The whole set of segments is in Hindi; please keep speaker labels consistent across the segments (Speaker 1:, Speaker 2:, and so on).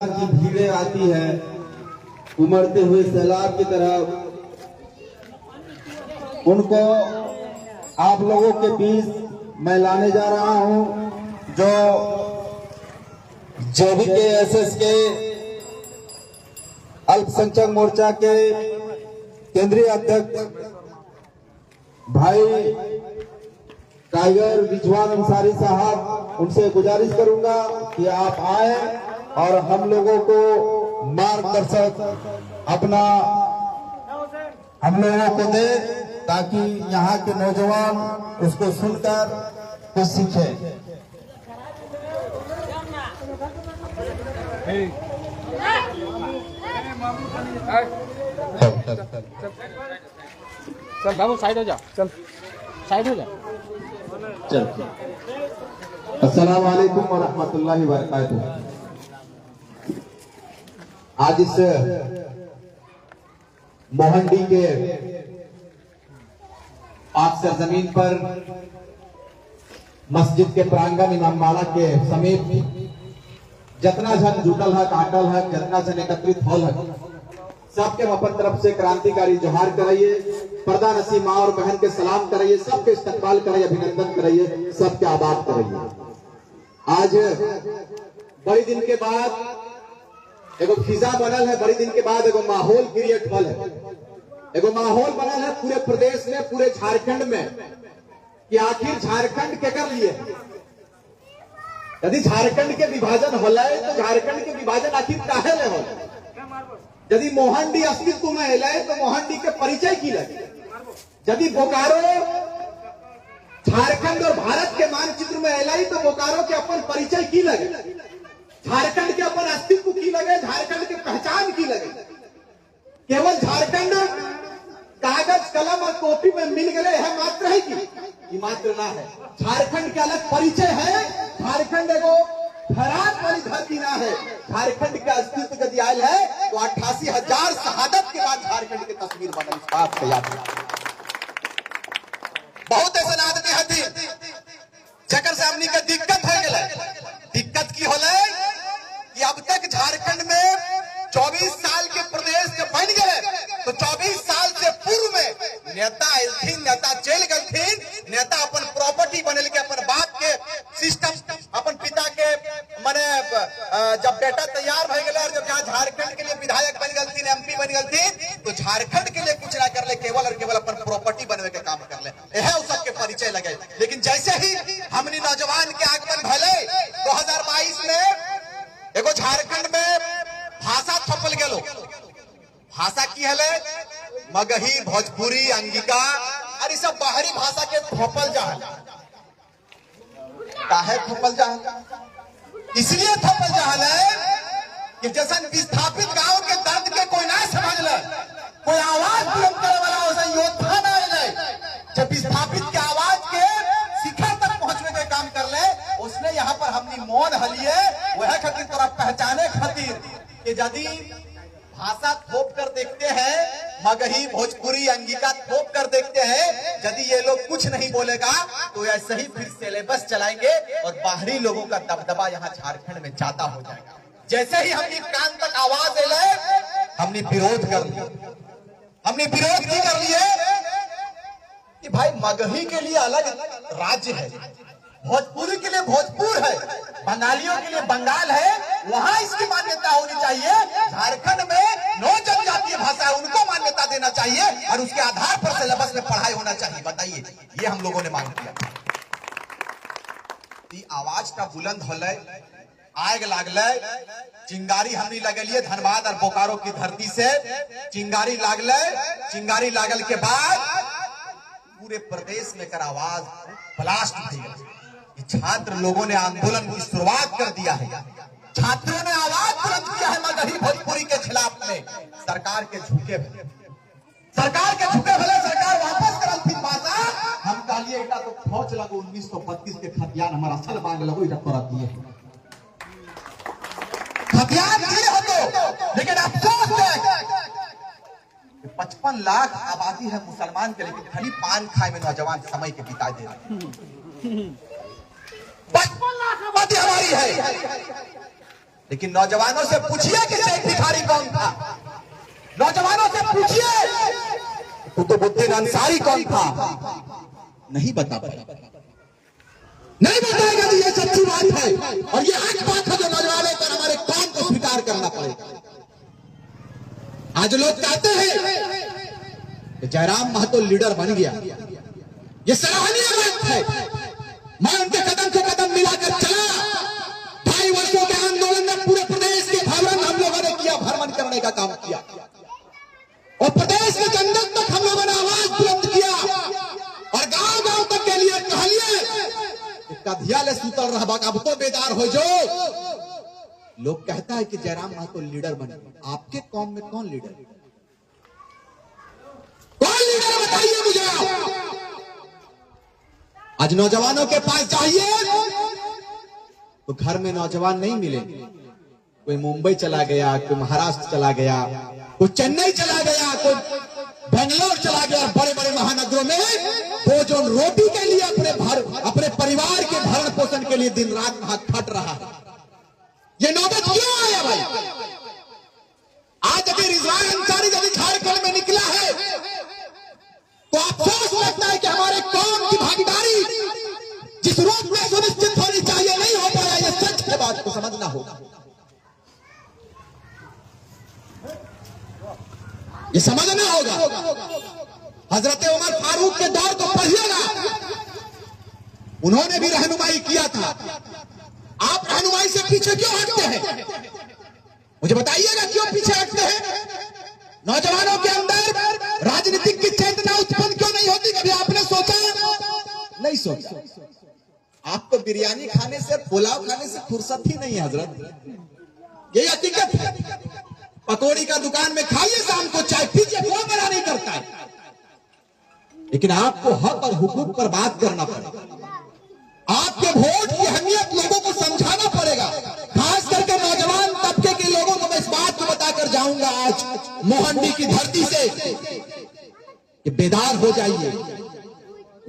Speaker 1: की भीड़ें आती है उमड़ते हुए सैलाब की तरह, उनको आप लोगों के बीच मैं लाने जा रहा हूं। जो जेबीके एसएस के अल्पसंख्यक मोर्चा के केंद्रीय अध्यक्ष भाई टाइगर रिजवान अंसारी साहब, उनसे गुजारिश करूंगा कि आप आए और हम लोगों को मार्गदर्शक अपना हम लोगों को दे, ताकि यहाँ के नौजवान उसको सुनकर कुछ सीखे।
Speaker 2: चल बाबू साइड हो जा, चल साइड हो जा,
Speaker 1: चल। अस्सलाम वालेकुम व रहमतुल्लाहि व बरकातुहू। आज इस मोहंडी के पाक सरजमीन पर मस्जिद के प्रांगण इमामबाड़ा के समीप जितना जन जुटल है, काटल है, जितना जन एकत्रित होल है, सबके अपन तरफ से क्रांतिकारी जोहार कराइए, पर्दा नसी माँ और बहन के सलाम कराइए, सबके इस्तकबाल कराइए, अभिनंदन कराइए, सबके आबाद कराइए। आज बड़ी दिन के बाद एगो फिजा बनल है, बड़ी दिन के बाद एगो माहौल क्रिएट होल है, एगो माहौल बनल है पूरे प्रदेश में, पूरे झारखंड में, कि आखिर झारखंड केकर लिए। यदि झारखंड के विभाजन होले तो झारखंड के विभाजन आखिर काहे ले होले। यदि मोहंडी अस्तित्व में अले तो मोहंडी के परिचय की लगे। यदि बोकारो झारखंड और भारत के मानचित्र में अले तो बोकारो के अपन परिचय की लगे, झारखंड के अपन अस्तित्व की लगे, झारखंड के पहचान की लगे। केवल झारखंड कागज कलम और कॉपी में मिल गए है मात्र है कि मात्र ना है। झारखंड के अलग परिचय है। झारखंड एगो खराब वाली धरती ना है। झारखंड का अस्तित्व यदि आयल है तो 88,000 शहादत के बाद झारखंड की तस्वीर बनल। इस बात को याद रखिए। बहुत ऐसा आदमी हथी जकर से हमनी के दिक्कत हो गए। दिक्कत की होले कि अब तक झारखंड में 24 साल के प्रदेश के बन गए, तो 24 साल से पूर्व में नेता आयलथिन, नेता चल गलथिन, नेता अपन प्रॉपर्टी बनल के अपन बाप के सिस्टम, अपन पिता के माने जब बेटा तैयार हो गए और जब यहाँ झारखंड के लिए विधायक बन गलथिन, एमपी बन गलथिन, तो झारखंड के लिए कुछ ना कर ले, केवल और केवल अपन प्रॉपर्टी बनवे के काम कर ले। यह उस सबके परिचय लगे। लेकिन जैसे ही हमनी नौजवान के आगमन भले 2022 में एगो झारखंड में भाषा थपल गेलो। भाषा की हले मगही, भोजपुरी, अंगिका और सब बाहरी भाषा के थपल जा। काहे थपल जा? इसलिए थपल जा कि जैसा विस्थापित गांव के दर्द के कोई ना समझ ले, कोई आवाज बुलंद करे वाला वैसा योद्धा ना ले, जब विस्थापित के आवाज के शिखर तक पहुंचने के काम कर ले, उसने यहाँ पर हमनी मौन हलिए वह खातिर तोरा पहचाने खातिर कि यदि भाषा थोप कर देखते हैं, मगही, भोजपुरी, अंगिका थोप कर देखते हैं, यदि ये लोग कुछ नहीं बोलेगा तो ऐसे ही फिर सिलेबस चलाएंगे और बाहरी लोगों का दबदबा यहाँ झारखंड में ज्यादा हो जाएगा। जैसे ही हमने कान तक आवाज ले, हमने विरोध कर लिया। हमने विरोध की कर लिए कि भाई मगही के लिए अलग राज्य है, भोजपुरी के लिए भोजपुर है, बंगालियों के लिए बंगाल है, वहां इसकी मान्यता होनी चाहिए। झारखंड में 9 जनजातीय भाषा है, उनको मान्यता देना चाहिए और उसके आधार पर सिलेबस में पढ़ाई होना चाहिए। बताइए, ये हम लोगों ने मांग किया। आवाज का बुलंद होले, आग लागले, चिंगारी हमनी लगलिए धनबाद और बोकारो की धरती से चिंगारी लागले। चिंगारी लागल के बाद पूरे प्रदेश में कर आवाज ब्लास्ट हुई। छात्र लोगों ने आंदोलन की शुरुआत कर दिया है। छात्रों ने आवाज बुलंद किया है मगही भोजपुरी के खिलाफ में। सरकार के झुके भले, सरकार के झुके भले, सरकार वापस करल थी भाषा। हम कहलिए इटा तो फौज लगो 1932 के खतियान हमारा असल मांग लगो, इटा तोरा दिए खतियान दिए हो तो। लेकिन अफसोस है 55 लाख आबादी है मुसलमान के, लेकिन खाली पान खाए में नौजवान समय के बिता दे रहे। 55 लाख आबादी हमारी है, लेकिन नौजवानों से पूछिए कि शेख भिखारी कौन था, नौजवानों से पूछिए कुतुबुद्दीन अंसारी कौन था, नहीं बता पाए, नहीं बताएगा जी। ये सच्ची बात है और ये एक बात है जो नौजवानों पर हमारे कौम को स्वीकार करना पड़ेगा। आज लोग कहते हैं कि जयराम महतो लीडर बन गया, ये सराहनीय बात है। मैं उनके कदम से कदम मिलाकर चला। 2.5 वर्षों के आंदोलन में पूरे प्रदेश के भ्रमण हम लोगों ने किया, भ्रमण करने का काम किया और प्रदेश के जंगल तक हम लोगों ने आवाज बुलंद किया और गांव गांव तक के लिए कहिए कधियाले सुतल रहा, अब तो बेदार हो जो। लोग कहता है कि जयराम महतो लीडर बने, आपके कौम में कौन लीडर, कौन लीडर बताइए मुझे आप। आज नौजवानों के पास चाहिए तो घर में नौजवान नहीं मिले, कोई मुंबई चला गया, कोई महाराष्ट्र चला गया, कोई चेन्नई चला गया, कोई बेंगलोर चला गया। बड़े बड़े महानगरों में भोजन रोटी के लिए अपने परिवार के भरण पोषण के लिए दिन रात वहां खट रहा है। ये नौबत क्यों आया भाई? आज अगर रिजवान अंसारी यदि झारखंड में निकला है तो अफसोस लगता है कि हमारे कौम की भागीदारी जिस रूप में सुनिश्चित होनी चाहिए नहीं हो पाया। ये सच है, बात को समझना होगा, ये समझना होगा। हजरत उमर फारूक के दौर को पढ़िएगा, उन्होंने भी रहनुमाई किया था। आप रहनुमाई से पीछे क्यों हटते हैं? मुझे बताइएगा क्यों पीछे हटते हैं? नौजवानों के अंदर राजनीतिक की चेतना उत्पन्न क्यों नहीं होती? कभी आपने सोचा? नहीं सोचा। आपको बिरयानी खाने से, पुलाव खाने से फुर्सत ही नहीं है हजरत, यही हकीकत है। पकौड़ी का दुकान में खाइए, शाम को चाय पीजिए, कोई मना नहीं करता है, लेकिन आपको हक और हुकूक पर बात करना पड़ेगा। आपके वोट की अहमियत लोगों को समझाना पड़ेगा, खास करके नौजवान तबके के लोगों को मैं इस बात को बताकर जाऊंगा आज मोहंडी की धरती से कि बेदार हो जाइए।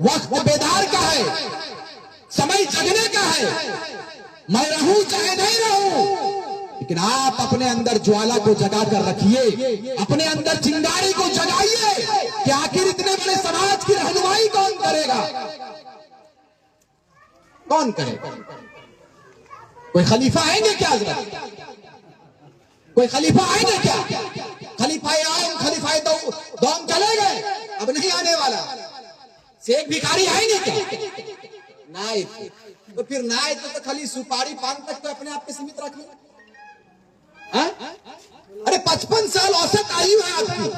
Speaker 1: वक्त बेदार का है, समय जगने का है। मैं रहूं चाहे नहीं रहूं, लेकिन आप अपने अंदर ज्वाला को जगा कर रखिए, अपने अंदर चिंगारी को जगाइए कि आखिर इतने बड़े समाज की रहनुमाई कौन करेगा, कौन करेगा? कोई खलीफा आएंगे क्या हजरत? कोई खलीफा आएंगे क्या? खलीफाए आम, खलीफाए दौम चले गए, अब नहीं आने वाला। शेख भिखारी आएंगे क्या? नाइट, तो फिर नाइट तो खाली सुपारी पान तक तो अपने आप पे सीमित रख लो। अरे 55 साल औसत आयु है आपकी।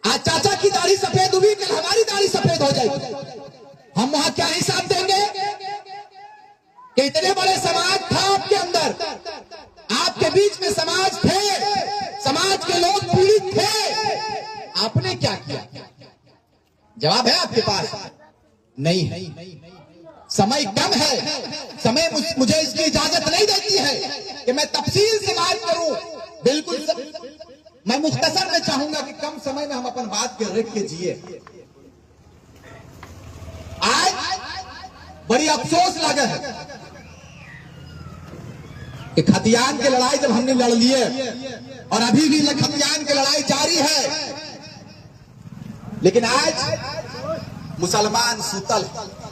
Speaker 1: आज चाचा की दाढ़ी सफेद हुई, कल हमारी दाढ़ी सफेद हो जाएगी। हम वहां क्या हिसाब देंगे कि इतने बड़े समाज था आपके अंदर, आपके बीच में समाज थे, समाज के लोग पीड़ित थे, आपने क्या किया? जवाब है आपके पास? नहीं है। समय कम है, समय मुझे इसकी इजाजत नहीं देती है कि मैं तफसील से बात करूं। बिल्कुल मैं मुख्तसर में चाहूंगा कि कम समय में हम अपन बात के रख के जिए। आज बड़ी अफसोस लगा है कि खतियान की लड़ाई जब हमने लड़ लिए और अभी भी खतियान की लड़ाई जारी है, लेकिन आज मुसलमान सूतल है।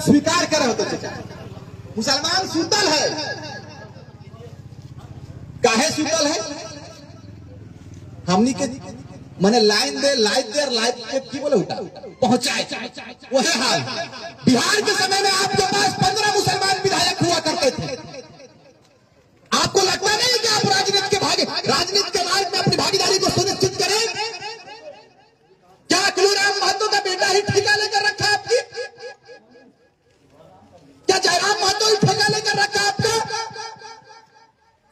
Speaker 1: स्वीकार करे हो तो चाचा, मुसलमान सूतल है। काहे सूतल है? हमनी के मैंने लाइन दे और लाइफ के की बोले उठा पहुंचाए, वही हाल। बिहार के समय में आपके पास 15 मुसलमान विधायक हुआ करते थे। आपको लगता नहीं कि आप राजनीति के मार्ग में अपनी भागीदारी को सुनिश्चित करें? क्या अकलूराम महतो का बेटा ही ठेका लेकर रखा आपकी? क्या जयराम महतो ही ठेका लेकर रखा आपका?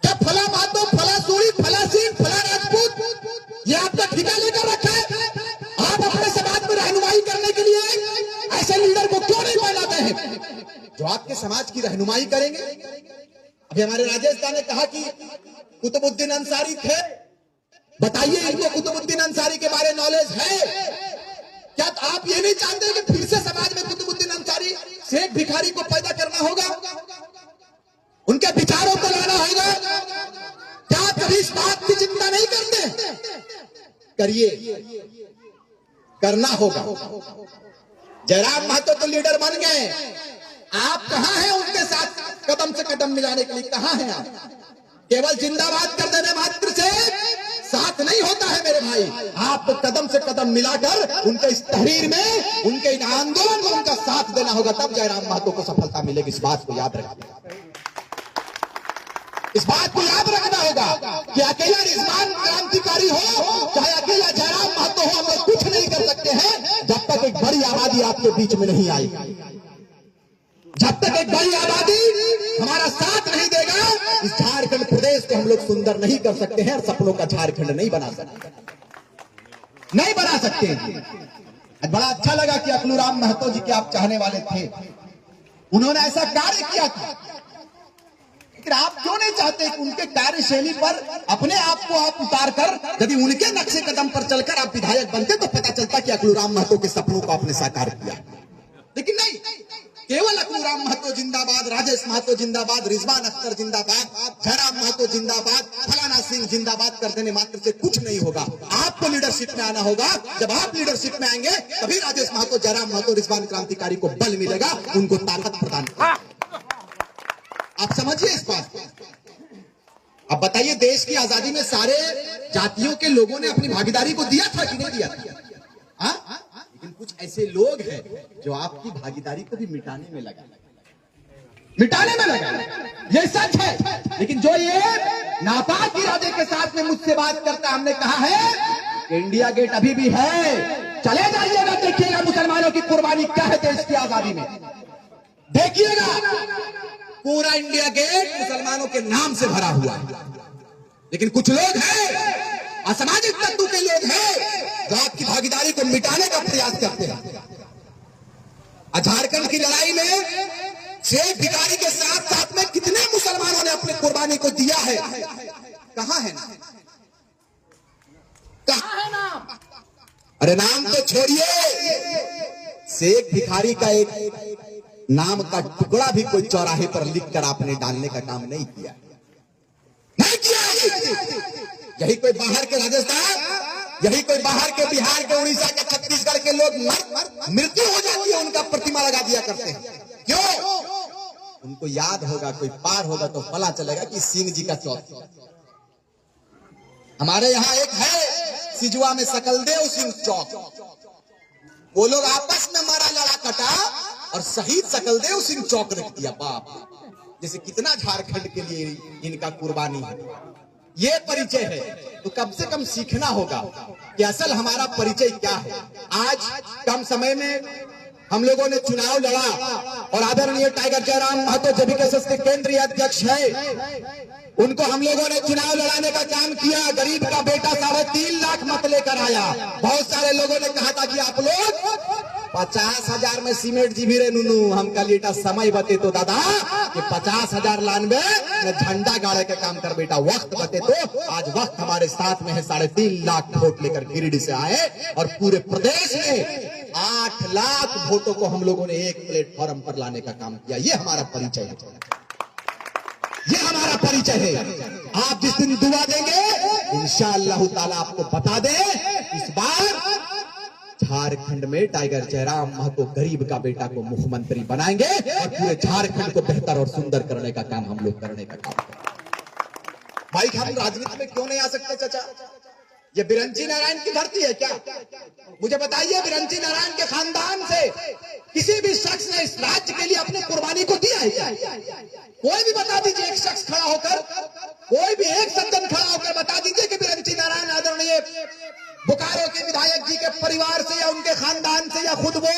Speaker 1: क्या फला महतो, फला सूरी, फला सिंह, फला राजपूत ये आपका ठेका लेकर रखा है? आप अपने समाज में रहनुमाई करने के लिए ऐसे लीडर को क्यों नहीं बनाते हैं जो आपके समाज की रहनुमाई करेंगे? अभी हमारे राजेश ने कहा कि कुतुबुद्दीन अंसारी थे। बताइए इनको कुतुबुद्दीन अंसारी के बारे में नॉलेज है क्या? आप ये नहीं जानते कि फिर से समाज में कुतुबुद्दीन अंसारी, शेख भिखारी को पैदा करना होगा? उनके विचारों को लाना होगा। क्या कभी इस बात की चिंता नहीं करते? करिए, करना होगा। जयराम महतो तो लीडर बन गए, आप कहां हैं उनके साथ कदम से कदम मिलाने के लिए? कहां हैं आप? केवल जिंदाबाद कर देने मात्र से साथ नहीं होता है मेरे भाई, आपको कदम से कदम मिलाकर उनके इस तहरीर में, उनके इन आंदोलन में उनका साथ देना होगा, तब जयराम महतो को सफलता मिलेगी। इस बात को याद रखना, इस बात को याद रखना होगा कि अकेला रिजवान क्रांतिकारी हो, चाहे अकेला जयराम महतो हो, हम लोग कुछ नहीं कर सकते हैं जब तक एक बड़ी आबादी आपके बीच में नहीं आई। जब तक एक बड़ी आबादी हमारा साथ नहीं देगा, इस झारखंड प्रदेश को हम लोग सुंदर नहीं कर सकते हैं और सपनों का झारखंड नहीं बना सकते, नहीं बना सकते। आज बड़ा अच्छा लगा कि अकलूराम महतो जी के आप चाहने वाले थे, उन्होंने ऐसा कार्य किया था, लेकिन आप क्यों नहीं चाहते कि उनके कार्यशैली पर अपने आप को आप उतार कर, यदि उनके नक्शे कदम पर चलकर आप विधायक बनते तो पता चलता कि अकलूराम महतो के सपनों को आपने साकार किया। लेकिन नहीं, केवल अकलूराम महतो जिंदाबाद, राजेश महतो जिंदाबाद, रिजवान अख्तर जिंदाबाद, जयराम महतो जिंदाबाद, फलाना सिंह जिंदाबाद कर देने मात्र से कुछ नहीं होगा। आपको लीडरशिप में आना होगा। जब आप लीडरशिप में आएंगे तभी राजेश महतो, जयराम महतो, रिजवान क्रांतिकारी को बल मिलेगा, उनको ताकत प्रदान करेगा। आप समझिए इस बात को। अब बताइए, देश की आजादी में सारे जातियों के लोगों ने अपनी भागीदारी को दिया था कि नहीं दिया था? हाँ? लेकिन कुछ ऐसे लोग हैं जो आपकी भागीदारी को भी मिटाने में लगा, ये सच है। लेकिन जो ये नापाक इरादे के साथ में मुझसे बात करता, हमने कहा है कि इंडिया गेट अभी भी है, चले जाइएगा, देखिएगा मुसलमानों की कुर्बानी क्या है देश की आजादी में। देखिएगा पूरा इंडिया गेट मुसलमानों के नाम से भरा हुआ है। लेकिन कुछ लोग हैं, असामाजिक तत्व के लोग हैं, जो आपकी भागीदारी को मिटाने का प्रयास करते हैं। झारखंड की लड़ाई में शेख भिखारी के साथ साथ में कितने मुसलमानों ने अपनी कुर्बानी को दिया है? कहां है नाम? कहां है नाम? अरे नाम तो छोड़िए, शेख भिखारी का एक नाम का टुकड़ा भी कोई चौराहे पर लिखकर आपने डालने का काम नहीं किया, नहीं किया। यही कोई बाहर के राजस्थान, यही कोई बाहर के बिहार के, उड़ीसा के, छत्तीसगढ़ के लोग मृत्यु हो जाती है, उनका प्रतिमा लगा दिया करते हैं। क्यों? उनको याद होगा, कोई पार होगा तो पता चलेगा कि सिंह जी का चौथ। हमारे यहाँ एक है सिजुआ में सकलदेव सिंह चौक, वो लोग आपस में मारा लड़ा कटा और शहीद सकलदेव सिंह चौक रख दिया। बाप, जैसे कितना झारखंड के लिए इनका कुर्बानी है। ये परिचय है, तो कम से कम सीखना होगा कि असल हमारा परिचय क्या है। आज कम समय में हम लोगों ने चुनाव लड़ा और आदरणीय टाइगर जयराम महतो जेबीकेएसएस के केंद्रीय अध्यक्ष है, उनको हम लोगों ने चुनाव लड़ाने का काम किया। गरीब का बेटा 3.5 लाख मत लेकर आया। बहुत सारे लोगों ने कहा था कि आप लोग 50,000 में सीमेंट जी भी रे नुनू, हम कल बेटा समय बते तो दादा कि 50,000 लानबे में झंडा गाड़े के काम कर बेटा, वक्त बते तो आज वक्त हमारे साथ में है। 3.5 लाख वोट लेकर गिरिडीह से आए और पूरे प्रदेश में 8 लाख वोटों को हम लोगों ने एक प्लेटफॉर्म पर लाने का काम किया। ये हमारा परिचय है, ये हमारा परिचय है। आप जिस दिन दुआ देंगे इंशाअल्लाह ताला आपको बता दे, इस बार झारखंड में टाइगर जयराम महतो गरीब का बेटा को मुख्यमंत्री बनाएंगे और पूरे झारखंड को बेहतर और सुंदर करने का काम हम लोग करने का काम करेंगे। भाई, हम राजनीति में क्यों नहीं आ सकते चाचा? ये बिरंची नारायण की धरती है क्या? मुझे बताइए, बिरंची नारायण के खानदान से किसी भी शख्स ने इस राज्य के लिए अपनी कुर्बानी को दिया है क्या? कोई भी बता दीजिए, एक शख्स खड़ा होकर, कोई भी एक सज्जन खड़ा होकर बता दीजिए कि बिरंची नारायण आदरणीय बोकारो के विधायक जी के परिवार से या उनके खानदान से या खुद वो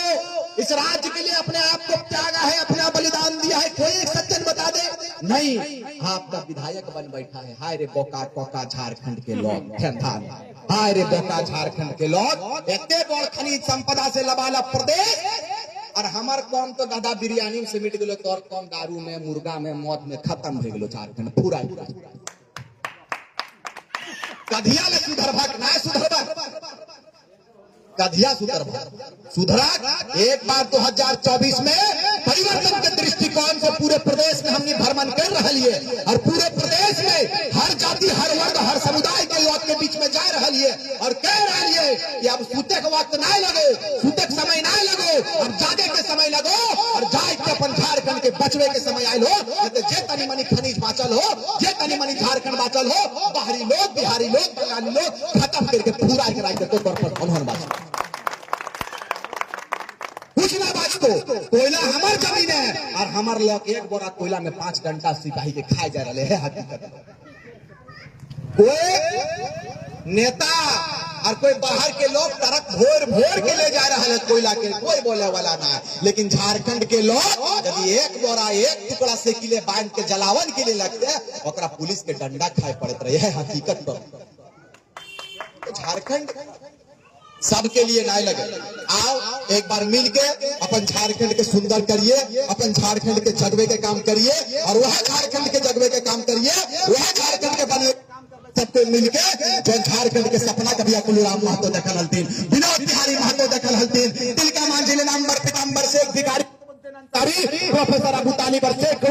Speaker 1: इस राज्य के लिए अपने आप को त्यागा है, अपना बलिदान दिया है। कोई एक सज्जन बता दे? नहीं, आपका विधायक बन बैठा है। हाय रे बोका कोका झारखंड के लोग, हाय रे बोका झारखंड के लोग, एते बड़ खनिज संपदा से लबालब प्रदेश, और हमार कौन तो दादा बिरयानी से मिट गलो, तो कौन दारू में, मुर्गा में, मौत में खत्म हो गलो झारखंड पूरा। कधिया ले सुधरबक ना सुधरबक, कधिया सुधरा। एक बार 2024 में परिवर्तन के दृष्टिकोण से पूरे प्रदेश में हमने भ्रमण कर रहा है और पूरे प्रदेश में हर जाति, हर वर्ग, हर समुदाय के लोग के बीच में जा रहा है और कह रहा है कि अब सूते के वक्त ना लगे, सूते के समय ना लगो, अब जागे के समय लगो और जाए के अपन झारखंड के बचवे के समय आयल हो। तो जे तनी मनी खनिज बाचल हो, जे तनी मनी झारखंड बाचल हो, बाहरी लोग, बिहारी लोग, बंगाली लोग खत्म करके पूरा कराई देते तौर पर उन्होंने बाचल कुछ ना बाचतो। कोयला हमार जमीन है और हमार लोग एक बोरा कोयला में 5 घंटा सिपाही के खाए जा रहे हैं। हकीकत कोई नेता और कोई बाहर के लोग ट्रक भोर के ले जा रहा है कोयला के, कोई बोले वाला ना है। लेकिन झारखंड के लोग यदि एक बोरा, एक टुकड़ा से किले बांध के जलावन के लिए लगते ओकरा पुलिस के डंडा खाए पड़त रहे है। हकीकत तो झारखंड सबके लिए ना लगे। आओ एक बार मिलके अपन झारखंड के सुंदर करिए, अपन झारखंड के जगवे के काम करिए और वह झारखंड के जगवे के काम करिए, वह झारखंड के बने सबको मिलके जो झारखंड के सपना कभी अकुलराम महतो देखल हलतीन, विनोद बिहारी महतो देखल हलतीन, तिलका मांझी नंबर पिताम्बर शेख भिखारी, प्रोफेसर अबू तालिब और शेख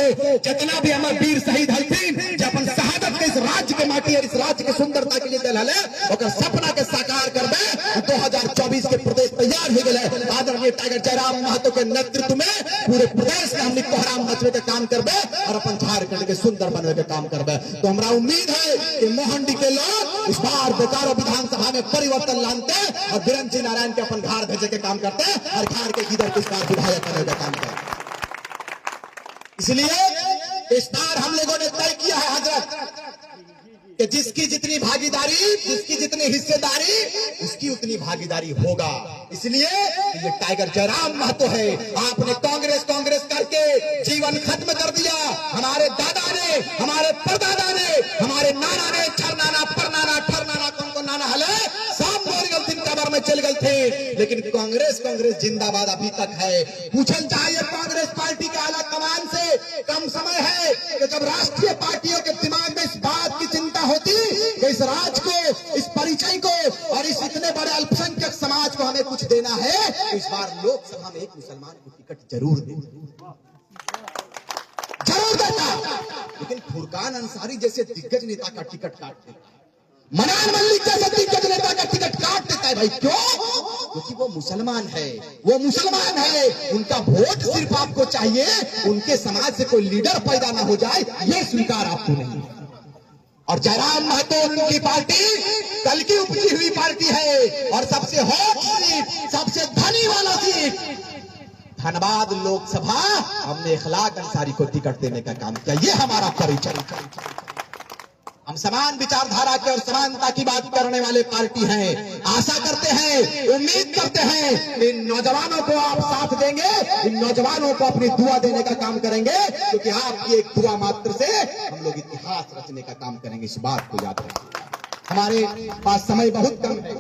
Speaker 1: जितना भी हमारे वीर शहीद हलतीन अपन शहादत के इस राज्य के माटी और इस राज्य के सुंदरता के लिए दिल हले ओकर सपना के साकार कर दे। 2024 के प्रदेश तैयार हो गए। आदरणीय टाइगर जयराम महतो के नेतृत्व में पूरे प्रदेश में हमने कोहराम मचवे के काम करबे और अपन झारखंड के सुंदर बनवे के काम करबे। तो हमरा उम्मीद है कि मोहंडी के लोग इस बार बोकारो विधानसभा में परिवर्तन लानते और बीरेंद्र जी नारायण के अपन घर भेजे के काम करते और घर के इधर के इस बार विधायक करने का काम करते। इसलिए इस बार हम लोगों ने तय किया है हजरत कि जिसकी जितनी भागीदारी, जिसकी जितनी हिस्सेदारी, उसकी उतनी भागीदारी होगा। इसलिए ये टाइगर जयराम महतो है। आपने कांग्रेस करके जीवन खत्म कर दिया। हमारे दादा ने, हमारे परदादा ने, हमारे नाना ने छरनाना, परनाना, ठरनाना, कौन नाना हले सब मोर गलती कबर में चल गए थे। लेकिन कांग्रेस जिंदाबाद अभी तक है। पूछल चाहिए कांग्रेस पार्टी के आला कमान से, कम समय है कि जब राष्ट्रीय पार्टियों के दिमाग में इस बात की चिंता होती कि इस राज्य को, इस परिचय को और इस इतने बड़े अल्पसंख्यक समाज को हमें कुछ देना है, तो इस बार लोकसभा में एक मुसलमान को टिकट जरूर देता। लेकिन फुरकान अंसारी जैसे दिग्गज नेता का टिकट काट देता, मनान मल्लिक जैसे दिग्गज नेता का टिकट काट देता है। भाई क्यों? क्योंकि वो मुसलमान है, वो मुसलमान है। उनका वोट सिर्फ आपको चाहिए, उनके समाज से कोई लीडर पैदा ना हो जाए, ये स्वीकार आपको नहीं। और जयराम महतो उनकी पार्टी कल की उपजी हुई पार्टी है और सबसे हॉट सीट, सबसे धनी वाला सीट धनबाद लोकसभा हमने इखलाक अंसारी को टिकट देने का काम किया। ये हमारा परिचय। हम समान विचारधारा के और समानता की बात करने वाले पार्टी हैं। आशा करते हैं, उम्मीद करते हैं इन नौजवानों को आप साथ देंगे, इन नौजवानों को अपनी दुआ देने का काम करेंगे, क्योंकि आपकी एक दुआ मात्र से हम लोग इतिहास रचने का काम करेंगे। इस बात को याद रखिए। हमारे पास समय बहुत कम है,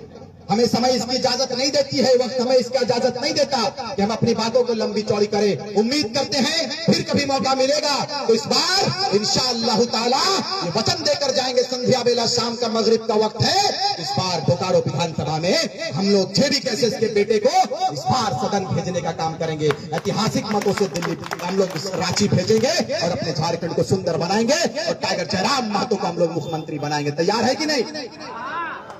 Speaker 1: हमें समय इसकी इजाजत नहीं देती है, वक्त हमें इसका इजाजत नहीं देता कि हम अपनी बातों को लंबी चौड़ी करें। उम्मीद करते हैं फिर कभी मौका मिलेगा तो इस बार इंशाअल्लाह ताला ये वचन देकर जाएंगे। संध्या बेला, शाम का मगरिब का वक्त है। इस बार बोकारो विधानसभा में हम लोग जेडी कैसेस के बेटे को इस बार सदन भेजने का काम करेंगे। ऐतिहासिक मतों से दिल्ली हम लोग रांची भेजेंगे और अपने झारखंड को सुंदर बनाएंगे और टाइगर जयराम महतो को हम लोग मुख्यमंत्री बनाएंगे। तैयार है कि नहीं?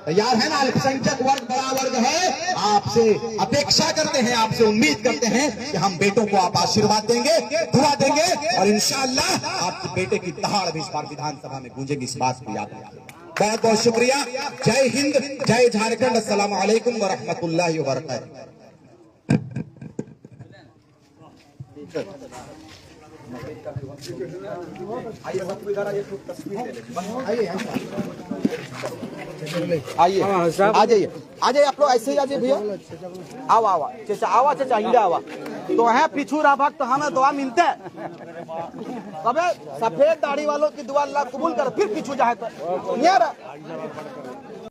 Speaker 1: तैयार है ना? अल्पसंख्यक वर्ग बड़ा वर्ग है। आपसे अपेक्षा करते हैं, आपसे उम्मीद करते हैं कि हम बेटों को आप आशीर्वाद देंगे, दुआ देंगे और इंशाअल्लाह आपके बेटे की दहाड़ भी इस बार विधानसभा में गूंजेगी। इस बात को याद रखिए। बहुत बहुत शुक्रिया। जय हिंद, जय झारखंड। अस्सलाम वालेकुम व रहमतुल्लाहि व बरकातहू।
Speaker 2: आइए, आ जाइए आप लोग, ऐसे ही आ जाइए भैया। आवा चाचा, आवा चाचा, इंडिया आवा तो है पीछू रहा भक्त, हमें दुआ मिलते है। अबे सफेद दाढ़ी वालों की दुआ अल्लाह कबूल कर, फिर पीछू जाए तो